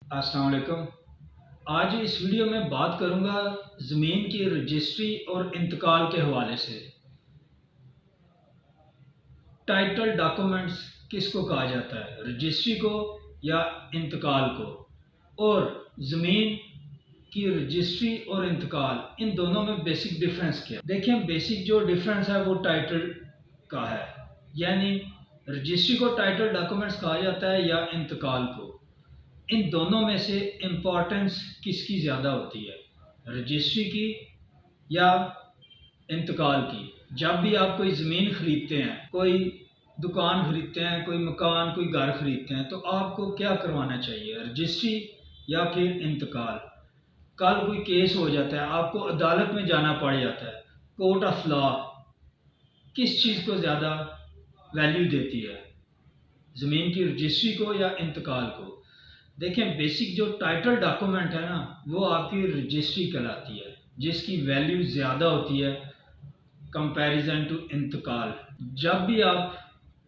अस्सलाम वालेकुम। आज इस वीडियो में बात करूंगा ज़मीन की रजिस्ट्री और इंतकाल के हवाले से। टाइटल डॉक्यूमेंट्स किसको कहा जाता है, रजिस्ट्री को या इंतकाल को? और ज़मीन की रजिस्ट्री और इंतकाल, इन दोनों में बेसिक डिफरेंस क्या है? देखिए, बेसिक जो डिफरेंस है वो टाइटल का है, यानी रजिस्ट्री को टाइटल डॉक्यूमेंट्स कहा जाता है या इंतकाल को। इन दोनों में से इम्पोर्टेंस किसकी ज़्यादा होती है, रजिस्ट्री की या इंतकाल की? जब भी आप कोई ज़मीन ख़रीदते हैं, कोई दुकान ख़रीदते हैं, कोई मकान, कोई घर ख़रीदते हैं, तो आपको क्या करवाना चाहिए, रजिस्ट्री या फिर इंतकाल? कल कोई केस हो जाता है, आपको अदालत में जाना पड़ जाता है, कोर्ट ऑफ लॉ, किस चीज़ को ज़्यादा वैल्यू देती है, ज़मीन की रजिस्ट्री को या इंतकाल को? देखें, बेसिक जो टाइटल डॉक्यूमेंट है ना, वो आपकी रजिस्ट्री कहलाती है, जिसकी वैल्यू ज़्यादा होती है कंपैरिजन टू इंतकाल। जब भी आप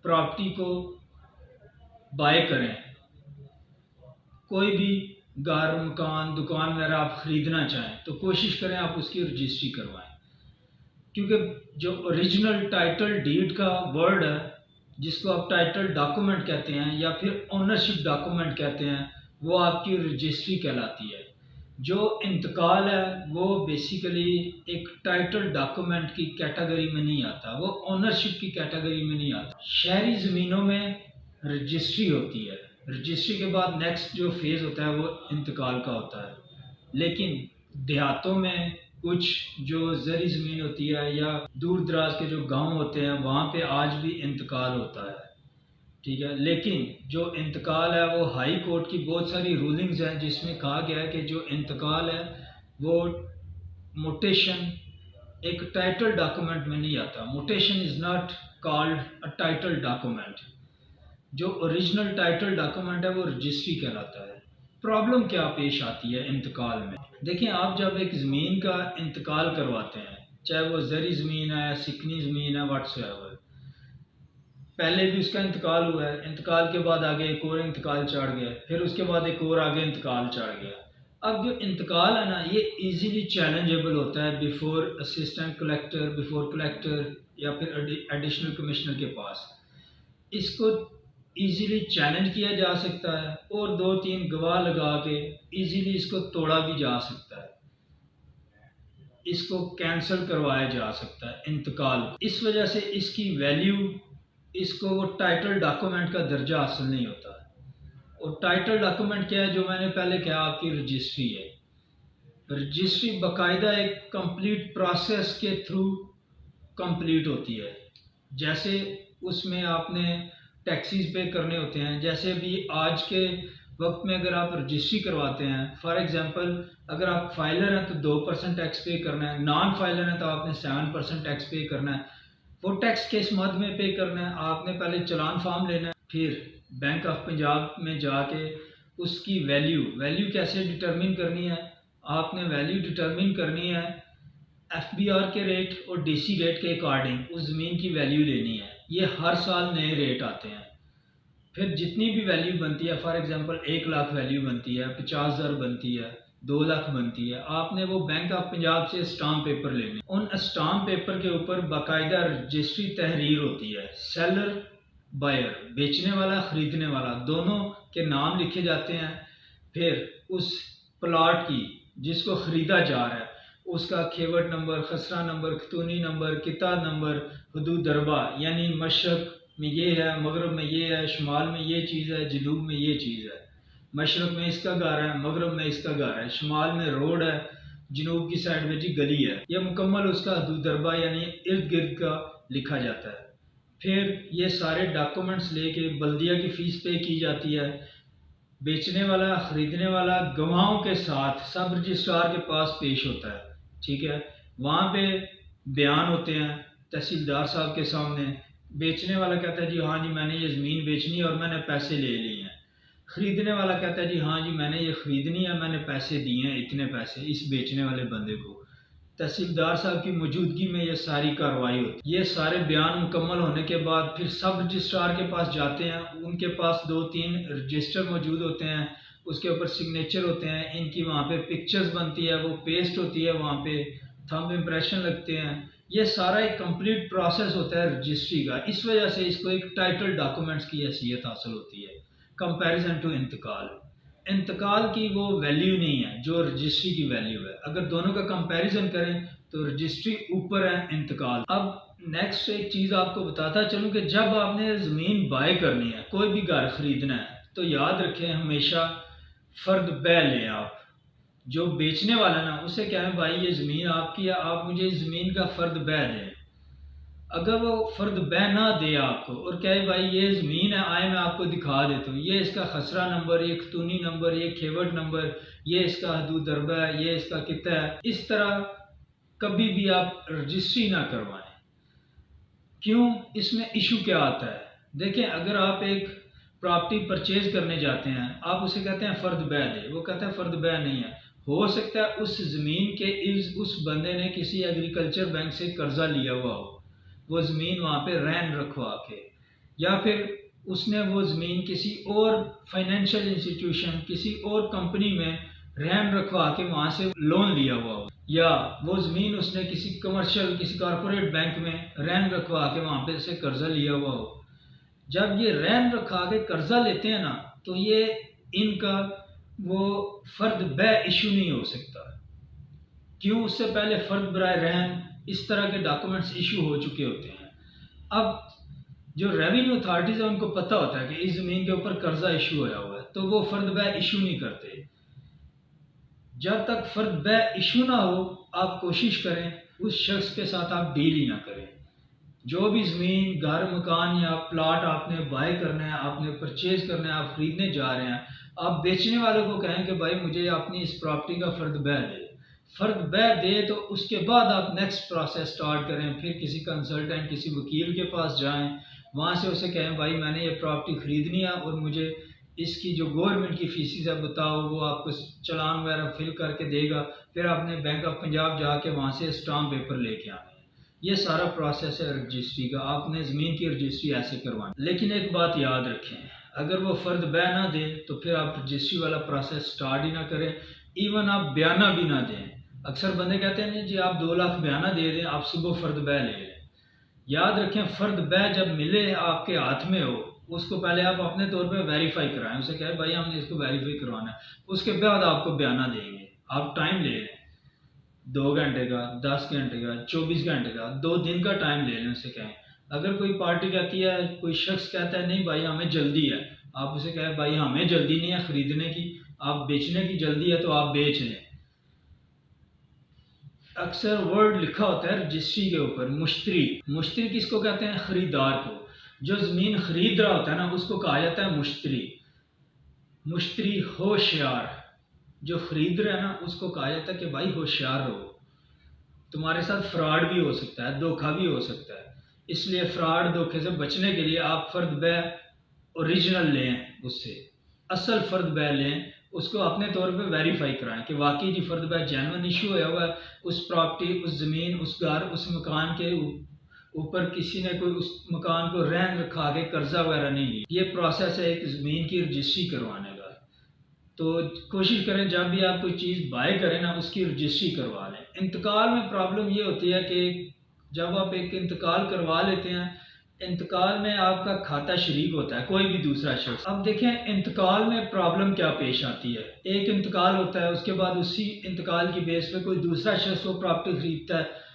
प्रॉपर्टी को बाय करें, कोई भी घर, मकान, दुकान वगैरह आप ख़रीदना चाहें, तो कोशिश करें आप उसकी रजिस्ट्री करवाएं, क्योंकि जो ओरिजिनल टाइटल डीड का वर्ड है, जिसको आप टाइटल डॉक्यूमेंट कहते हैं या फिर ओनरशिप डॉक्यूमेंट कहते हैं, वो आपकी रजिस्ट्री कहलाती है। जो इंतकाल है वो बेसिकली एक टाइटल डॉक्यूमेंट की कैटेगरी में नहीं आता, वो ओनरशिप की कैटेगरी में नहीं आता। शहरी ज़मीनों में रजिस्ट्री होती है, रजिस्ट्री के बाद नेक्स्ट जो फेज़ होता है वो इंतकाल का होता है। लेकिन देहातों में कुछ जो ज़री ज़मीन होती है या दूर दराज के जो गांव होते हैं, वहाँ पे आज भी इंतकाल होता है, ठीक है। लेकिन जो इंतकाल है वो हाई कोर्ट की बहुत सारी रूलिंग्स हैं, जिसमें कहा गया है कि जो इंतकाल है वो मोटेशन एक टाइटल डॉक्यूमेंट में नहीं आता। Mutation is not called a title document. जो ओरिजिनल टाइटल डॉक्यूमेंट है वो रजिस्ट्री कहलाता है। प्रॉब्लम क्या पेश आती है इंतकाल में? देखिए, आप जब एक ज़मीन का इंतकाल करवाते हैं, चाहे वो ज़री ज़मीन है, सिकनी ज़मीन है, व्हाट्सएवर, पहले भी उसका इंतकाल हुआ है, इंतकाल के बाद आगे एक और इंतकाल चढ़ गया, फिर उसके बाद एक और आगे इंतकाल चढ़ गया। अब जो इंतकाल है ना, ये इजीली चैलेंजेबल होता है before assistant collector, before collector या फिर एडिशनल कमिश्नर के पास। इसको इजीली चैलेंज किया जा सकता है और 2-3 गवाह लगा के इजीली इसको तोड़ा भी जा सकता है, इसको कैंसिल करवाया जा सकता है इंतकाल। इस वजह से इसकी वैल्यू, इसको वो टाइटल डॉक्यूमेंट का दर्जा हासिल नहीं होता है। और टाइटल डॉक्यूमेंट क्या है? जो मैंने पहले कहा, आपकी रजिस्ट्री है। रजिस्ट्री बाकायदा एक कंप्लीट प्रोसेस के थ्रू कंप्लीट होती है। जैसे उसमें आपने टैक्सीज पे करने होते हैं, जैसे भी आज के वक्त में अगर आप रजिस्ट्री करवाते हैं, फॉर एग्जांपल अगर आप फाइलर हैं तो 2% टैक्स पे करना है, नॉन फाइलर हैं तो आपने 7% टैक्स पे करना है। वो टैक्स किस मद में पे करना है? आपने पहले चालान फॉर्म लेना है, फिर बैंक ऑफ पंजाब में जाके उसकी वैल्यू कैसे डिटरमिन करनी है? आपने वैल्यू डिटरमिन करनी है FBR के रेट और DC रेट के अकॉर्डिंग उस ज़मीन की वैल्यू लेनी है। ये हर साल नए रेट आते हैं। फिर जितनी भी वैल्यू बनती है, फॉर एग्जांपल 1 लाख वैल्यू बनती है, 50,000 बनती है, 2 लाख बनती है, आपने वो बैंक ऑफ पंजाब से स्टाम्प पेपर लेने। उन स्टाम्प पेपर के ऊपर बाकायदा रजिस्ट्री तहरीर होती है। सेलर बायर, बेचने वाला खरीदने वाला, दोनों के नाम लिखे जाते हैं। फिर उस प्लाट की जिसको ख़रीदा जा रहा है उसका खेवट नंबर, खसरा नंबर, खतूनी नंबर, किता नंबर, हदूद दरबा, यानी मशरक़ में ये है, मगरब में ये है, शुमाल में ये चीज़ है, जनूब में ये चीज़ है। मशरक़ में इसका घर है, मगरब में इसका घर है, शुमाल में रोड है, जनूब की साइड में जी गली है। यह मुकम्मल उसका हदूद दरबा यानी इर्द गिर्द का लिखा जाता है। फिर ये सारे डॉक्यूमेंट्स लेके बल्दिया की फ़ीस पे की जाती है। बेचने वाला, ख़रीदने वाला गवाहों के साथ सब रजिस्ट्रार के पास पेश होता है, ठीक है। वहाँ पे बयान होते हैं तहसीलदार साहब के सामने। बेचने वाला कहता है जी हाँ जी मैंने ये ज़मीन बेचनी है और मैंने पैसे ले लिए हैं। ख़रीदने वाला कहता है जी हाँ जी मैंने ये ख़रीदनी है, मैंने पैसे दिए हैं, इतने पैसे इस बेचने वाले बंदे को। तहसीलदार साहब की मौजूदगी में ये सारी कार्रवाई होती है। ये सारे बयान मुकम्मल होने के बाद फिर सब रजिस्ट्रार के पास जाते हैं। उनके पास 2-3 रजिस्टर मौजूद होते हैं। उसके ऊपर सिग्नेचर होते हैं, इनकी वहाँ पे पिक्चर्स बनती है, वो पेस्ट होती है, वहाँ पे थंब इम्प्रेशन लगते हैं। ये सारा एक कंप्लीट प्रोसेस होता है रजिस्ट्री का। इस वजह से इसको एक टाइटल डॉक्यूमेंट्स की हैसियत हासिल होती है कंपैरिजन टू इंतकाल। इंतकाल की वो वैल्यू नहीं है जो रजिस्ट्री की वैल्यू है। अगर दोनों का कंपैरिजन करें तो रजिस्ट्री ऊपर है इंतकाल। अब नेक्स्ट एक चीज़ आपको बताता चलूँ कि जब आपने ज़मीन बाय करनी है, कोई भी घर ख़रीदना है, तो याद रखें हमेशा फ़र्द बै लें आप। जो बेचने वाला ना उसे कहें भाई ये ज़मीन आपकी है, आप मुझे इस ज़मीन का फ़र्द बै दें। अगर वो फ़र्द बै ना दे आपको और कहे भाई ये ज़मीन है, आए मैं आपको दिखा देता हूँ, ये इसका खसरा नंबर, ये खतूनी नंबर, ये खेवट नंबर, ये इसका हदूद दरबा है, ये इसका कितना है, इस तरह कभी भी आप रजिस्ट्री ना करवाएं। क्यों? इसमें इशू क्या आता है? देखें, अगर आप एक प्रॉपर्टी परचेज करने जाते हैं, आप उसे कहते हैं फ़र्द बै दे, वो कहता है फ़र्द बै नहीं है। हो सकता है उस ज़मीन के उस बंदे ने किसी एग्रीकल्चर बैंक से कर्जा लिया हुआ हो, वो ज़मीन वहाँ पे रहन रखवा के, या फिर उसने वो ज़मीन किसी और फाइनेंशियल इंस्टीट्यूशन, किसी और कंपनी में रहन रखवा के वहाँ से लोन लिया हुआ हो, या वो ज़मीन उसने किसी कमर्शियल, किसी कॉरपोरेट बैंक में रहन रखवा के वहाँ पे से कर्जा लिया हुआ हो। जब ये रहन रखा के कर्जा लेते हैं ना, तो ये इनका वो फ़र्द बै इशू नहीं हो सकता। क्यों? उससे पहले फ़र्द बराए रहन इस तरह के डॉक्यूमेंट्स इशू हो चुके होते हैं। अब जो रेवेन्यू अथॉरिटीज़ है उनको पता होता है कि इस ज़मीन के ऊपर कर्जा इशू होया हुआ है, तो वो फ़र्द बै इशू नहीं करते। जब तक फ़र्द बै इशू ना हो, आप कोशिश करें उस शख्स के साथ आप डील ही ना करें। जो भी ज़मीन, घर, मकान या प्लाट आपने बाय करना है, आपने परचेज करना है, आप ख़रीदने जा रहे हैं, आप बेचने वालों को कहें कि भाई मुझे अपनी इस प्रॉपर्टी का फ़र्द बै दे। फ़र्द बै दे तो उसके बाद आप नेक्स्ट प्रोसेस स्टार्ट करें, फिर किसी कंसल्टेंट, किसी वकील के पास जाएं, वहाँ से उसे कहें भाई मैंने ये प्रॉपर्टी ख़रीदनी है और मुझे इसकी जो गवर्नमेंट की फीसिस है बताओ, वो आपको चालान वगैरह फिल करके देगा। फिर आपने बैंक ऑफ पंजाब जाके वहाँ से स्टाम्प पेपर लेके आना है। ये सारा प्रोसेस है रजिस्ट्री का। आपने ज़मीन की रजिस्ट्री ऐसे करवानी। लेकिन एक बात याद रखें, अगर वो फ़र्द बै ना दे तो फिर आप रजिस्ट्री वाला प्रोसेस स्टार्ट ही ना करें। इवन आप बयाना भी ना दें। अक्सर बंदे कहते हैं जी आप 2 लाख बयाना दे दें, आप सुबह फ़र्द बै ले लें। याद रखें, फ़र्द बै जब मिले आपके हाथ में हो, उसको पहले आप अपने तौर पे वेरीफाई कराएं। उसे कहें भाई हमने इसको वेरीफाई करवाना है, उसके बाद आपको बयाना देंगे। आप टाइम ले लें, 2 घंटे का, 10 घंटे का, 24 घंटे का, 2 दिन का टाइम ले लें। उसे कहें, अगर कोई पार्टी कहती है, कोई शख्स कहता है नहीं भाई हमें जल्दी है, आप उसे कहें भाई हमें जल्दी नहीं है ख़रीदने की, आप बेचने की जल्दी है तो आप बेच लें। अक्सर वर्ड लिखा होता है रजिस्ट्री के ऊपर मुश्तरी। मुश्तरी किसको कहते हैं? ख़रीदार को। जो ज़मीन ख़रीद रहा होता है ना उसको कहा जाता है मुश्तरी। मुश्तरी होशियार, जो ख़रीद रहा है ना उसको कहा जाता है कि भाई होशियार रहो, तुम्हारे साथ फ्रॉड भी हो सकता है, धोखा भी हो सकता है। इसलिए फ्रॉड, धोखे से बचने के लिए आप फ़र्द बै ओरिजिनल लें, उससे असल फ़र्द बै लें, उसको अपने तौर पे वेरीफाई कराएं कि वाकई जी फ़र्द बै जेन्युइन इशू होया हुआ है। उस प्रॉपर्टी, उस ज़मीन, उस घर, उस मकान के ऊपर किसी ने कोई उस मकान को रहन रखा के कर्जा वगैरह नहीं लिया। ये प्रोसेस है एक ज़मीन की रजिस्ट्री करवाने का। तो कोशिश करें जब भी आप कोई चीज़ बाय करें ना उसकी रजिस्ट्री करवा लें। इंतकाल में प्रॉब्लम ये होती है कि जब आप एक इंतकाल करवा लेते हैं, इंतकाल में आपका खाता शरीक होता है कोई भी दूसरा शख्स। अब देखें इंतकाल में प्रॉब्लम क्या पेश आती है। एक इंतकाल होता है, उसके बाद उसी इंतकाल की बेस पे कोई दूसरा शख्स वो प्रॉपर्टी खरीदता है,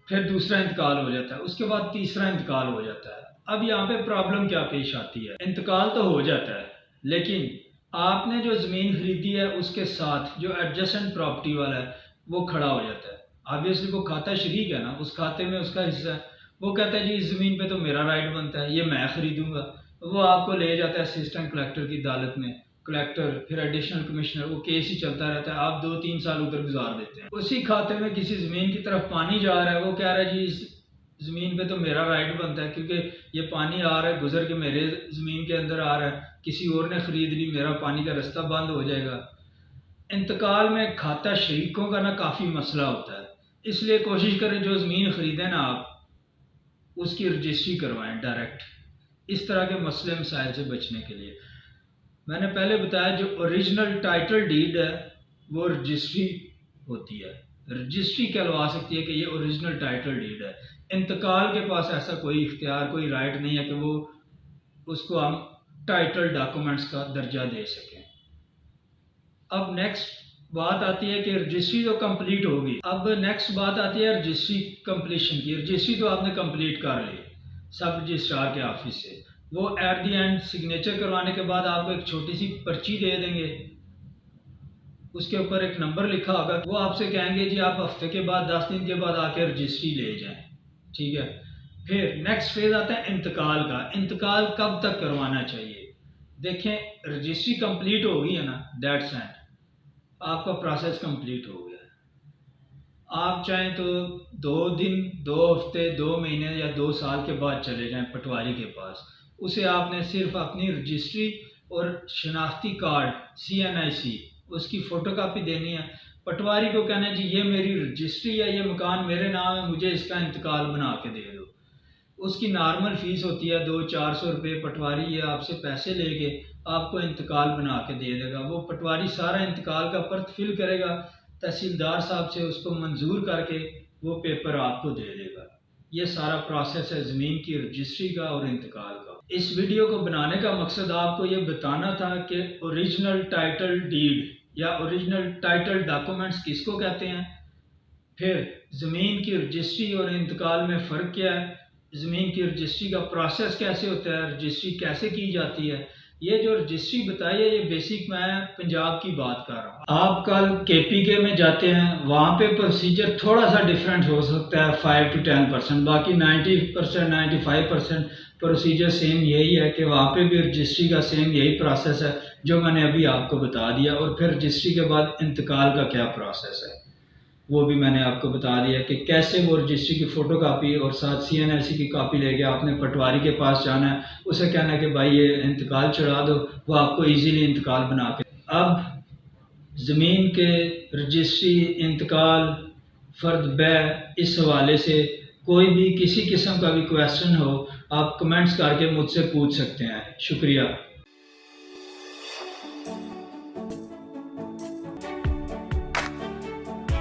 फिर दूसरा इंतकाल हो जाता है, उसके बाद तीसरा इंतकाल हो जाता है। अब यहाँ पे प्रॉब्लम क्या पेश आती है, इंतकाल तो हो जाता है लेकिन आपने जो ज़मीन खरीदी है उसके साथ जो एडजेसेंट प्रॉपर्टी वाला है वो खड़ा हो जाता है। ऑब्वियसली वो खाता शरीक है ना, उस खाते में उसका हिस्सा है। वो कहता है जी इस ज़मीन पे तो मेरा राइट बनता है, ये मैं खरीदूंगा। वो आपको ले जाता है असिस्टेंट कलेक्टर की अदालत में, कलेक्टर फिर एडिशनल कमिश्नर, वो केस ही चलता रहता है। आप 2-3 साल उधर गुजार देते हैं। उसी खाते में किसी ज़मीन की तरफ पानी जा रहा है, वो कह रहा है जी इस ज़मीन पे तो मेरा राइट बनता है क्योंकि ये पानी आ रहा है, गुजर के मेरे ज़मीन के अंदर आ रहा है, किसी और ने ख़रीद ली, मेरा पानी का रास्ता बंद हो जाएगा। इंतकाल में खाता शरीकों का ना काफ़ी मसला होता है। इसलिए कोशिश करें जो ज़मीन ख़रीदें ना आप उसकी रजिस्ट्री करवाएं डायरेक्ट, इस तरह के मसले मसाइल से बचने के लिए। मैंने पहले बताया जो ओरिजिनल टाइटल डीड है वो रजिस्ट्री होती है, रजिस्ट्री कहलवा सकती है कि ये ओरिजिनल टाइटल डीड है। इंतकाल के पास ऐसा कोई इख्तियार, कोई राइट नहीं है कि वो उसको हम टाइटल डॉक्यूमेंट्स का दर्जा दे सकें। अब नेक्स्ट बात आती है कि रजिस्ट्री तो कंप्लीट होगी। अब नेक्स्ट बात आती है रजिस्ट्री कंप्लीशन की। रजिस्ट्री तो आपने कंप्लीट कर ली सब रजिस्ट्रार के ऑफिस से, वो एट द एंड सिग्नेचर करवाने के बाद आपको एक छोटी सी पर्ची दे देंगे, उसके ऊपर एक नंबर लिखा होगा। वो आपसे कहेंगे जी आप हफ्ते के बाद 10 दिन के बाद आके रजिस्ट्री ले जाएं, ठीक है। फिर नेक्स्ट फेज आता है इंतकाल का। इंतकाल कब तक करवाना चाहिए? देखें, रजिस्ट्री कंप्लीट हो गई है ना, दैट्स एंड, आपका प्रोसेस कंप्लीट हो गया। आप चाहें तो 2 दिन, 2 हफ्ते, 2 महीने या 2 साल के बाद चले जाएं पटवारी के पास। उसे आपने सिर्फ अपनी रजिस्ट्री और शनाख्ती कार्ड CNIC उसकी फ़ोटोकॉपी देनी है। पटवारी को कहना है जी ये मेरी रजिस्ट्री है, ये मकान मेरे नाम है, मुझे इसका इंतकाल बना के दे दो। उसकी नॉर्मल फ़ीस होती है 200-400 रुपये। पटवारी ये आपसे पैसे लेके आपको इंतकाल बना के दे देगा। वो पटवारी सारा इंतकाल का पर्च फिल करेगा, तहसीलदार साहब से उसको मंजूर करके वो पेपर आपको दे देगा। ये सारा प्रोसेस है ज़मीन की रजिस्ट्री का और इंतकाल का। इस वीडियो को बनाने का मकसद आपको ये बताना था कि ओरिजिनल टाइटल डीड या ओरिजिनल टाइटल डॉक्यूमेंट्स किसको कहते हैं, फिर ज़मीन की रजिस्ट्री और इंतकाल में फ़र्क क्या है, ज़मीन की रजिस्ट्री का प्रोसेस कैसे होता है, रजिस्ट्री कैसे की जाती है। ये जो रजिस्ट्री बताई है ये बेसिक मैं पंजाब की बात कर रहा हूँ। आप कल KPK में जाते हैं, वहाँ पे प्रोसीजर थोड़ा सा डिफरेंट हो सकता है 5 to 10%, बाकी 90% 95% प्रोसीजर सेम यही है कि वहाँ पे भी रजिस्ट्री का सेम यही प्रोसेस है जो मैंने अभी आपको बता दिया। और फिर रजिस्ट्री के बाद इंतकाल का क्या प्रोसेस है वो भी मैंने आपको बता दिया कि कैसे वो रजिस्ट्री की फ़ोटोकॉपी और साथ CNIC की कॉपी लेके आपने पटवारी के पास जाना है, उसे कहना है कि भाई ये इंतकाल चढ़ा दो, वो आपको इजीली इंतकाल बना के। अब ज़मीन के रजिस्ट्री, इंतकाल, फ़र्द बै, इस हवाले से कोई भी किसी किस्म का भी क्वेश्चन हो आप कमेंट्स करके मुझसे पूछ सकते हैं। शुक्रिया।